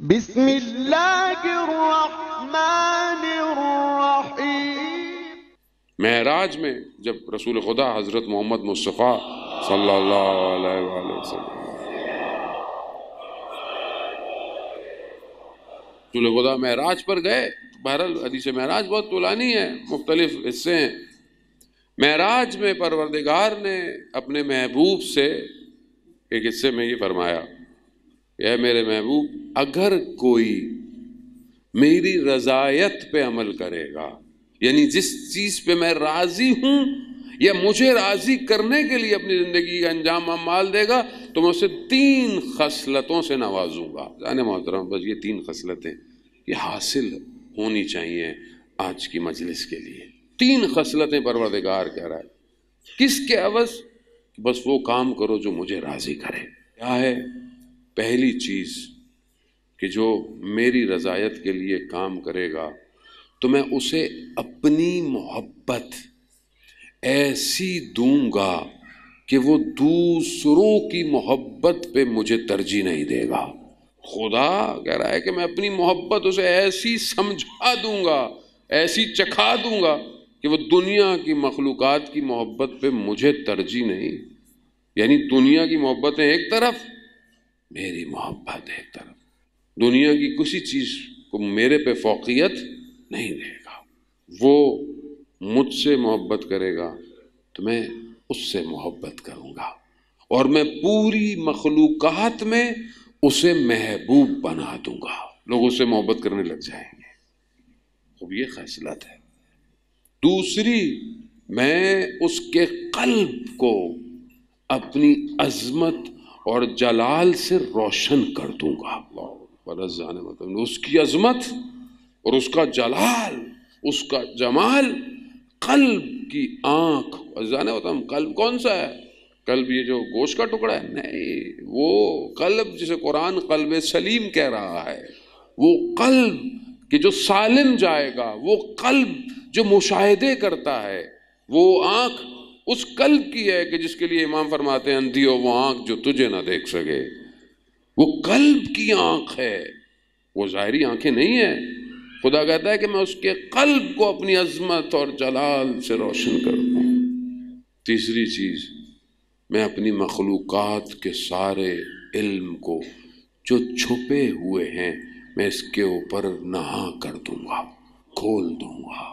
بسم اللہ الرحمن الرحیم۔ معراج میں جب رسول خدا حضرت محمد مصطفیٰ صلی اللہ علیہ وآلہ وسلم رسول خدا معراج پر گئے، بہرحال حدیث معراج بہت طولانی ہے، مختلف حصے ہیں۔ معراج میں پروردگار نے اپنے محبوب سے ایک حصے میں یہ فرمایا، اے میرے محبوب، اگر کوئی میری رضایت پہ عمل کرے گا، یعنی جس چیز پہ میں راضی ہوں یا مجھے راضی کرنے کے لیے اپنی زندگی کا انجام مال دے گا، تو میں اسے 3 خصلتوں سے نوازوں گا۔ جانے محترم، بس یہ 3 خصلتیں یہ حاصل ہونی چاہیے آج کی مجلس کے لیے۔ 3 خصلتیں پروردگار کہہ رہا ہے، کس کے عوض؟ بس وہ کام کرو جو مجھے راضی کرے۔ کیا ہے؟ پہلی چیز کہ جو میری رضایت کے لیے کام کرے گا تو میں اسے اپنی محبت ایسی دوں گا کہ وہ دوسروں کی محبت پہ مجھے ترجیح نہیں دے گا۔ خدا کہہ رہا ہے کہ میں اپنی محبت اسے ایسی سمجھا دوں گا، ایسی چکھا دوں گا کہ وہ دنیا کی مخلوقات کی محبت پہ مجھے ترجیح نہیں، یعنی دنیا کی محبتیں ایک طرف، میری محبت ایک طرف۔ دنیا کی کسی چیز کو میرے پہ فوقیت نہیں دے گا۔ وہ مجھ سے محبت کرے گا تو میں اس سے محبت کروں گا، اور میں پوری مخلوقات میں اسے محبوب بنا دوں گا، لوگ اس سے محبت کرنے لگ جائیں گے۔ اب یہ خصلت ہے۔ دوسری، میں اس کے قلب کو اپنی عظمت اور جلال سے روشن کر دوں گا۔ مطلب اس کی عظمت اور اس کا جلال، اس کا جمال قلب کی آنکھ۔ قلب کون سا ہے؟ قلب یہ جو گوشت کا ٹکڑا ہے؟ نہیں، وہ قلب جسے قرآن قلب سلیم کہہ رہا ہے، وہ قلب کہ جو سالم جائے گا، وہ قلب جو مشاہدے کرتا ہے، وہ آنکھ اس قلب کی ہے کہ جس کے لیے امام فرماتے ہیں اندھی ہو وہ آنکھ جو تجھے نہ دیکھ سکے۔ وہ قلب کی آنکھ ہے، وہ ظاہری آنکھیں نہیں ہیں۔ خدا کہتا ہے کہ میں اس کے قلب کو اپنی عظمت اور جلال سے روشن کر دوں۔ تیسری چیز، میں اپنی مخلوقات کے سارے علم کو جو چھپے ہوئے ہیں میں اس کے اوپر نہا کر دوں گا، کھول دوں گا۔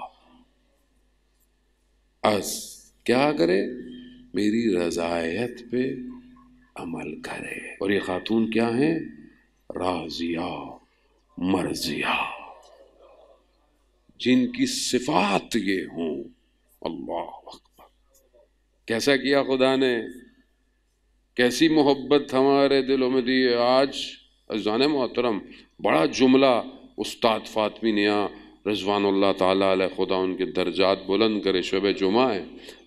کیا کرے؟ میری رضایت پہ عمل کرے۔ اور یہ خاتون کیا ہیں؟ راضیہ مرضیہ، جن کی صفات یہ ہوں۔ اللہ اکبر! کیسا کیا خدا نے، کیسی محبت ہمارے دلوں میں دی ہے۔ آج عزیزان محترم، بڑا جملہ استاد فاطمی نیا رضوان اللہ تعالیٰ علیہ، خدا ان کے درجات بلند کرے، شب جمعہ ہے،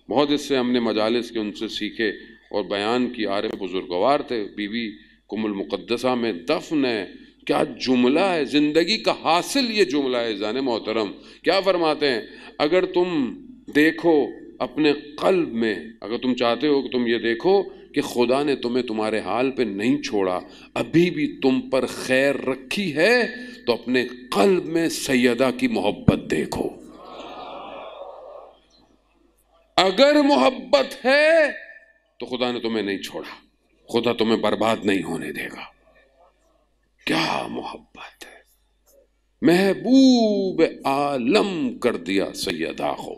بہت اس سے ہم نے مجالس کے ان سے سیکھے اور بیان کی۔ عارف بزرگوار تھے، بی بی کم المقدسہ میں دفن ہے۔ کیا جملہ ہے، زندگی کا حاصل یہ جملہ ہے عزیزان محترم۔ کیا فرماتے ہیں؟ اگر تم دیکھو اپنے قلب میں، اگر تم چاہتے ہو کہ تم یہ دیکھو کہ خدا نے تمہیں تمہارے حال پہ نہیں چھوڑا، ابھی بھی تم پر خیر رکھی ہے، تو اپنے قلب میں سیدہ کی محبت دیکھو۔ اگر محبت ہے تو خدا نے تمہیں نہیں چھوڑا، خدا تمہیں برباد نہیں ہونے دے گا۔ کیا محبت ہے! محبوب عالم کر دیا سیدہ کو۔